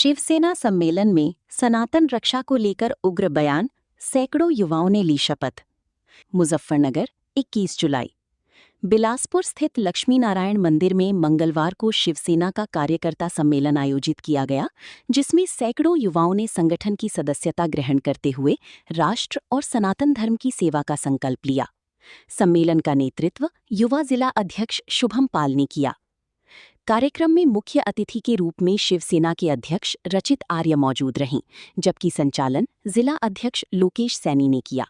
शिवसेना सम्मेलन में सनातन रक्षा को लेकर उग्र बयान, सैकड़ों युवाओं ने ली शपथ। मुजफ्फरनगर 21 जुलाई। बिलासपुर स्थित लक्ष्मी नारायण मंदिर में मंगलवार को शिवसेना का कार्यकर्ता सम्मेलन आयोजित किया गया, जिसमें सैकड़ों युवाओं ने संगठन की सदस्यता ग्रहण करते हुए राष्ट्र और सनातन धर्म की सेवा का संकल्प लिया। सम्मेलन का नेतृत्व युवा जिला अध्यक्ष शुभम पाल ने किया। कार्यक्रम में मुख्य अतिथि के रूप में शिवसेना के अध्यक्ष रचित आर्य मौजूद रहीं, जबकि संचालन जिला अध्यक्ष लोकेश सैनी ने किया।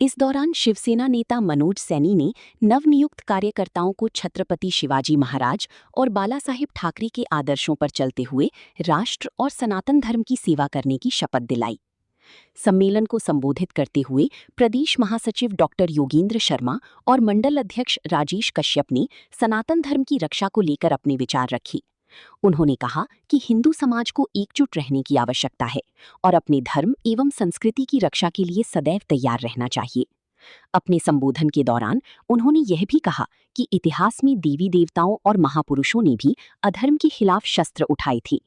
इस दौरान शिवसेना नेता मनोज सैनी ने नवनियुक्त कार्यकर्ताओं को छत्रपति शिवाजी महाराज और बाला साहेब ठाकरे के आदर्शों पर चलते हुए राष्ट्र और सनातन धर्म की सेवा करने की शपथ दिलाई। सम्मेलन को संबोधित करते हुए प्रदेश महासचिव डॉक्टर योगेंद्र शर्मा और मंडल अध्यक्ष राजेश कश्यप ने सनातन धर्म की रक्षा को लेकर अपने विचार रखे। उन्होंने कहा कि हिंदू समाज को एकजुट रहने की आवश्यकता है और अपने धर्म एवं संस्कृति की रक्षा के लिए सदैव तैयार रहना चाहिए। अपने संबोधन के दौरान उन्होंने यह भी कहा कि इतिहास में देवी देवताओं और महापुरुषों ने भी अधर्म के खिलाफ शस्त्र उठाए थे।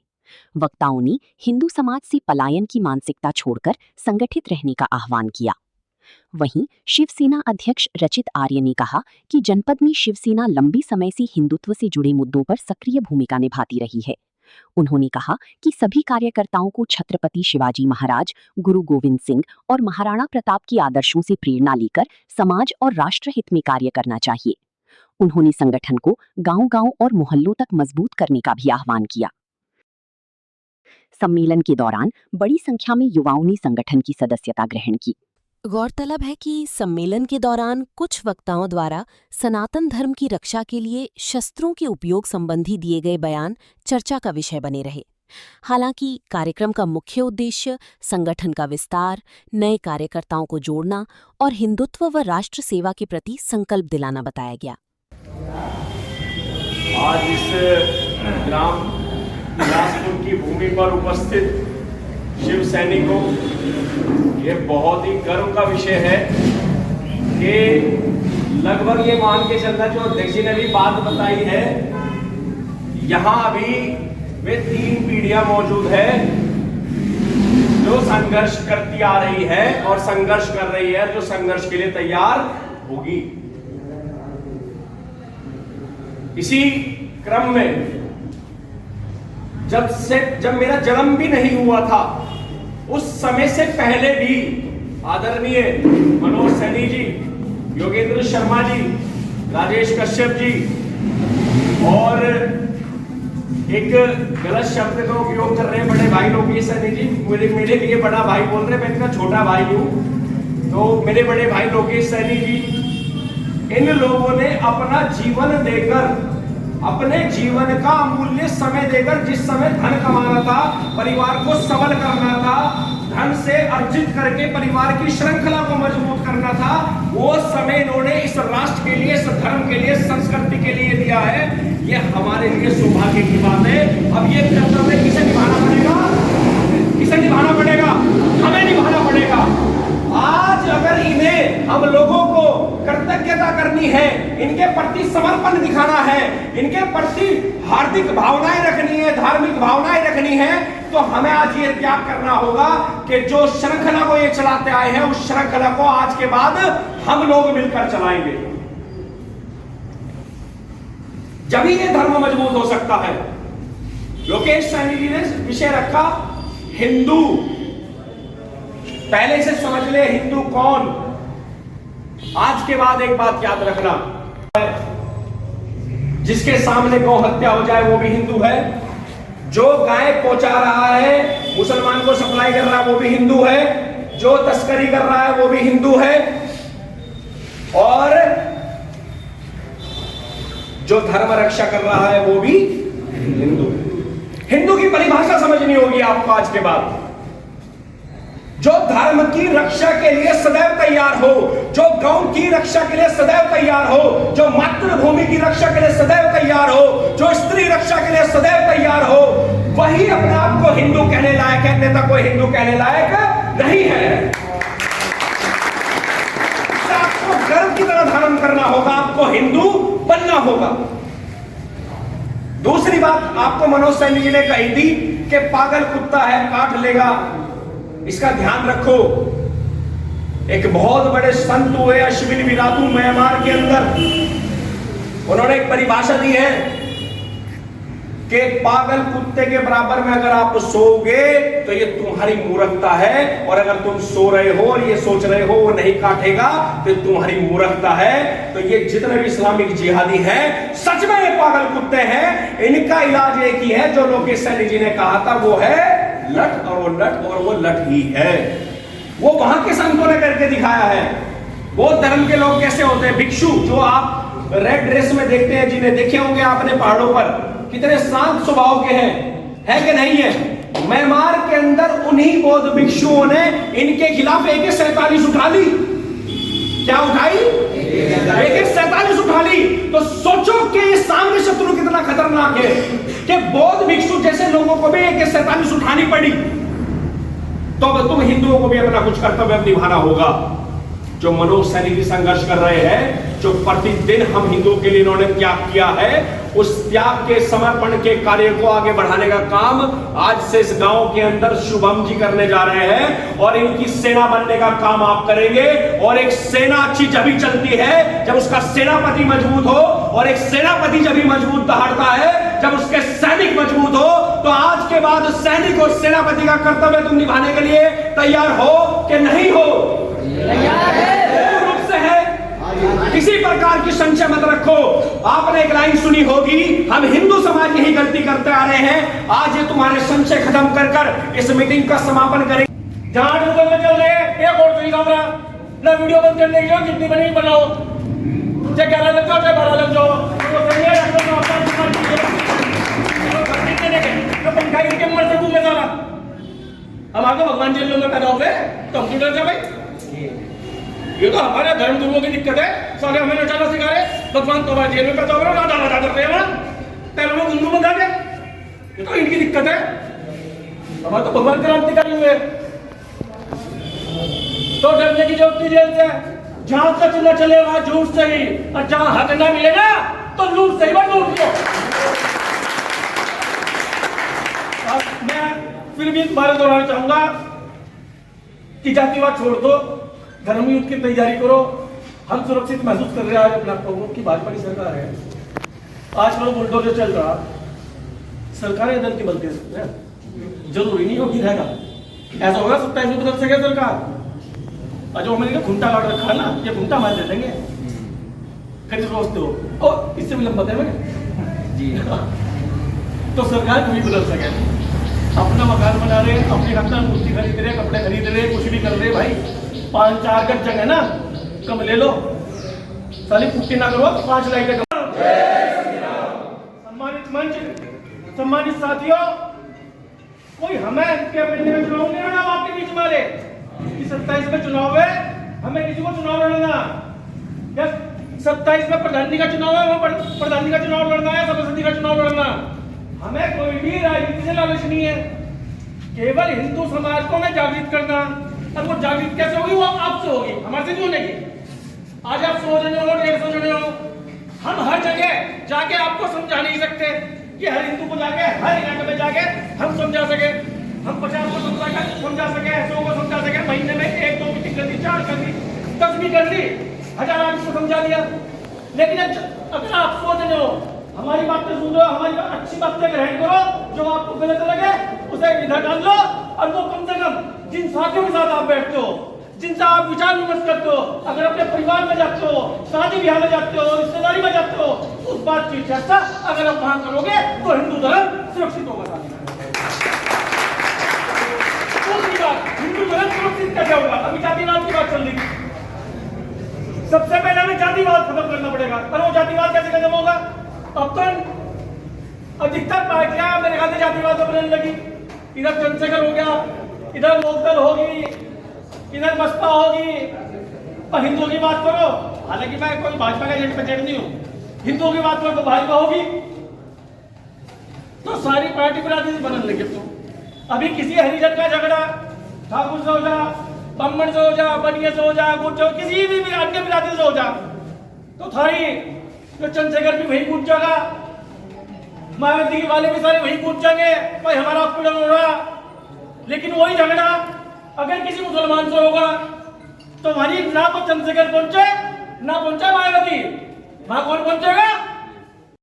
वक्ताओं ने हिंदू समाज से पलायन की मानसिकता छोड़कर संगठित रहने का आह्वान किया। वहीं शिवसेना अध्यक्ष रचित आर्य ने कहा कि जनपद में शिवसेना लंबी समय से हिंदुत्व से जुड़े मुद्दों पर सक्रिय भूमिका निभाती रही है। उन्होंने कहा कि सभी कार्यकर्ताओं को छत्रपति शिवाजी महाराज, गुरु गोविंद सिंह और महाराणा प्रताप के आदर्शों से प्रेरणा लेकर समाज और राष्ट्रहित में कार्य करना चाहिए। उन्होंने संगठन को गांव-गांव और मोहल्लों तक मजबूत करने का भी आह्वान किया। सम्मेलन के दौरान बड़ी संख्या में युवाओं ने संगठन की सदस्यता ग्रहण की। गौरतलब है कि सम्मेलन के दौरान कुछ वक्ताओं द्वारा सनातन धर्म की रक्षा के लिए शस्त्रों के उपयोग संबंधी दिए गए बयान चर्चा का विषय बने रहे। हालांकि कार्यक्रम का मुख्य उद्देश्य संगठन का विस्तार, नए कार्यकर्ताओं को जोड़ना और हिंदुत्व व राष्ट्र सेवा के प्रति संकल्प दिलाना बताया गया। आज इस ग्राम बिलासपुर की भूमि पर उपस्थित शिव सैनिकों, ये बहुत ही गर्व का विषय है कि लगभग ये मान के चलना, जो अध्यक्ष जी ने भी बात बताई है, यहाँ अभी वे 3 पीढ़ियां मौजूद है जो संघर्ष करती आ रही है और संघर्ष कर रही है, जो संघर्ष के लिए तैयार होगी। इसी क्रम में जब मेरा जन्म भी नहीं हुआ था, उस समय से पहले भी आदरणीय मनोज सैनी जी, योगेंद्र शर्मा जी, राजेश कश्यप जी और एक गलत शब्द का उपयोग कर रहे हैं बड़े भाई लोकेश सैनी जी, मेरे लिए बड़ा भाई बोल रहे, मैं इनका छोटा भाई हूं, तो मेरे बड़े भाई लोकेश सैनी जी, इन लोगों ने अपना जीवन देकर, अपने जीवन का अमूल्य समय देकर, जिस समय धन कमाना था, परिवार को सबल करना था, धन से अर्जित करके परिवार की श्रृंखला को मजबूत करना था, वो समय इन्होंने इस राष्ट्र के लिए, इस धर्म के लिए, संस्कृति के लिए दिया है। ये हमारे लिए सौभाग्य की बात है। अब ये कर्तव्य किसे निभाना पड़ेगा? किसे निभाना पड़ेगा? हमें निभाना पड़ेगा। आज अगर इन्हें, हम लोगों को कृतज्ञता करनी है, इनके प्रति समर्पण दिखाना है, इनके प्रति हार्दिक भावनाएं रखनी है, धार्मिक भावनाएं रखनी है, तो हमें आज ये त्याग करना होगा कि जो श्रृंखला को ये चलाते आए हैं, उस श्रृंखला को आज के बाद हम लोग मिलकर चलाएंगे। जब ही ये धर्म मजबूत हो सकता है। लोकेश सैनी जी ने विषय रखा हिंदू। पहले से समझ ले हिंदू कौन। आज के बाद एक बात याद रखना, जिसके सामने गौ हत्या हो जाए वो भी हिंदू है, जो गाय पहुंचा रहा है, मुसलमान को सप्लाई कर रहा है वो भी हिंदू है, जो तस्करी कर रहा है वो भी हिंदू है, और जो धर्म रक्षा कर रहा है वो भी हिंदू है। हिंदू की परिभाषा समझनी होगी आपको आज के बाद। जो धर्म की रक्षा के लिए सदैव तैयार हो, जो गांव की रक्षा के लिए सदैव तैयार हो, जो मातृभूमि की रक्षा के लिए सदैव तैयार हो, जो स्त्री रक्षा के लिए सदैव तैयार हो, वही अपने आप को हिंदू कहने लायक है, अन्यथा कोई हिंदू कहने लायक नहीं है। आपको गर्व की तरह धारण करना होगा, आपको हिंदू बनना होगा। दूसरी बात आपको मनोज सैनी जी ने कही थी कि पागल कुत्ता है काट लेगा, इसका ध्यान रखो। एक बहुत बड़े संत हुए अश्विनी विरातू म्यांमार के अंदर, उन्होंने एक परिभाषा दी है कि पागल कुत्ते के बराबर में अगर आप सोओगे तो ये तुम्हारी मूर्खता है, और अगर तुम सो रहे हो और ये सोच रहे हो वो नहीं काटेगा तो तुम्हारी मूर्खता है। तो ये जितने भी इस्लामिक जिहादी हैं सच में ये पागल कुत्ते हैं। इनका इलाज एक ही है जो लोकेश सैनी जी ने कहा था, वो है लठ, और वो लठ और वो लठ ही है। वो वहां के संतों ने करके दिखाया है। बौद्ध धर्म के लोग कैसे होते हैं, भिक्षु जो आप रेड ड्रेस में देखते हैं, जिन्हें देखे होंगे आपने पहाड़ों पर, कितने शांत स्वभाव के हैं, है कि नहीं है? म्यांमार के अंदर उन्हीं बौद्ध भिक्षुओं ने इनके खिलाफ AK-47 उठा ली। क्या उठाई? AK-47 उठा ली। तो सोचो कि ये सामने शत्रु कितना खतरनाक है कि बौद्ध भिक्षु जैसे लोगों को भी AK-47 उठानी पड़ी। तो तुम हिंदुओं को भी अपना कुछ कर्तव्य निभाना होगा। जो मनोज सैनी भी संघर्ष कर रहे हैं, जो प्रतिदिन हम हिंदुओं के लिए इन्होंने त्याग किया है, उस त्याग के समर्पण के कार्य को आगे बढ़ाने का काम आज से इस गांव के अंदर शुभम जी करने जा रहे हैं, और इनकी सेना बनने का काम आप करेंगे। और एक सेना अच्छी जभी चलती है जब उसका सेनापति मजबूत हो, और एक सेनापति जभी मजबूत दहाड़ता है जब उसके सैनिक मजबूत हो। तो आज के बाद सैनिक और सेनापति का कर्तव्य तुम निभाने के लिए तैयार हो कि नहीं हो? रूप से है, किसी प्रकार की संशय मत रखो। आपने एक लाइन सुनी होगी, हम हिंदू समाज यही गलती करते आ रहे हैं। आज ये तुम्हारे संशय खत्म कर कर इस मीटिंग का समापन करें। जहां गूगल में चल रहे हैं एक और सही कैमरा ना, वीडियो बंद करने की जितनी बनी बनाओ, चाहे 11 लग जाओ चाहे 12 लग जाओ, तो सही है। पंखाई के मर सकूं मैं सारा, हम आगे भगवान जी में पैदा हो गए तो हम क्यों डरते भाई? ये तो हमारे धर्म गुरुओं की दिक्कत है। सारे हमें नचाना सिखा रहे, भगवान तो हमारे जेल में पैदा हो गए, राजा राजा करते हैं वहां, पैरों में गुंगू बंधा दे। ये तो इनकी दिक्कत है। हमारे तो भगवान क्रांतिकारी हुए, तो डरने की जरूरत नहीं जेल से। जहां तक न चले वहां झूठ सही, और जहां हक न मिलेगा तो लूट सही, वह लूट लो। मैं फिर भी तुम्हारे दोहराना चाहूंगा कि जातिवाद छोड़ दो, धर्म युद्ध की तैयारी करो। हम सुरक्षित महसूस कर रहे हैं आज अपने आप को कि भाजपा की सरकार है। आज लोग बुलडोजर चल रहा, सरकारें दल की बनती है, जरूरी नहीं होगी रहेगा। ऐसा होगा 27 में बदल सके सरकार। और जो हमने घुंटा काट रखा है ना, ये घुंटा मार दे देंगे। कैसे सोचते हो? ओ इससे भी लंबा है जी। तो सरकार कभी बदल सके। अपना मकान बना रहे, अपनी रक्षा मूर्ति खरीद रहे, कपड़े खरीद रहे, कुछ भी कर रहे भाई। 5-4 गज जगह ना कम ले लो, साली पुट्टी ना करो, 5 लाइटें। सम्मानित मंच, सम्मानित साथियों, कोई हमें के महीने में चुनाव नहीं लड़ना आपके बीच वाले कि 27 में चुनाव है, हमें किसी को चुनाव लड़ना। 27 में प्रधानमंत्री का चुनाव है, वो प्रधानमंत्री का चुनाव लड़ना है, सभापति का चुनाव लड़ना। हमें कोई भी राजनीति से लालच नहीं है, केवल हिंदू समाज को हमें जागृत करना। और वो जागृत कैसे होगी? वो आपसे होगी, हमारे से नहीं होगी। आज आप 100 जने हो, 150 जने हो, हम हर जगह जाके आपको समझा नहीं सकते कि हर हिंदू को जाके हर इलाके में जाके हम समझा सके। हम 50 को समझा सके, 100 को समझा सके। महीने में 1-2 मीटिंग कर दी, 4 कर दी, 10 भी कर दी, 1000 आदमी को समझा दिया। लेकिन अगर आप 100 जने हो, हमारी बातें सुन लो, हमारी अच्छी बातें ग्रहण करो, जो आपको गलत लगे उसे इधर डाल लो। और वो कम से कम जिन साथियों के साथ आप बैठते हो, जिनसे आप विचार विमर्श करते हो, अगर अपने परिवार में जाते हो, शादी ब्याह में जाते हो, रिश्तेदारी में जाते हो, उस बात की चर्चा अगर आप वहां करोगे तो हिंदू धर्म सुरक्षित होगा। हिंदू धर्म सुरक्षित कैसे होगा? अभी जातिवाद की बात चल रही है। सबसे पहले हमें जातिवाद खत्म करना पड़ेगा। और वो जातिवाद कैसे खत्म होगा? अब तो अधिकतर पार्टियां मेरे ख्याल से जातिवाद में बनने लगी। इधर चंद्रशेखर हो गया, इधर लोकदल होगी, इधर बसपा होगी, और हिंदुओं की बात करो, हालांकि मैं कोई भाजपा का एजेंट नहीं हूं, हिंदुओं की बात करो तो भाजपा होगी। तो सारी पार्टी बिरादरी बनने लगी। तो अभी किसी हरिजन का झगड़ा ठाकुर से हो जा, ब्राह्मण से हो जा, बनिया से हो जा, गुर्जर किसी भी अन्य बिरादरी से हो जा, तो थारी जो चंद्रशेखर भी वही कूद जाएगा, मायावती के वाले भी सारे वही कूद जाएंगे, भाई हमारा उत्पीड़न हो रहा। लेकिन वही झगड़ा अगर किसी मुसलमान से होगा तो वहां ना तो चंद्रशेखर पहुंचे ना पहुंचा मायावती, वहां कौन पहुंचेगा?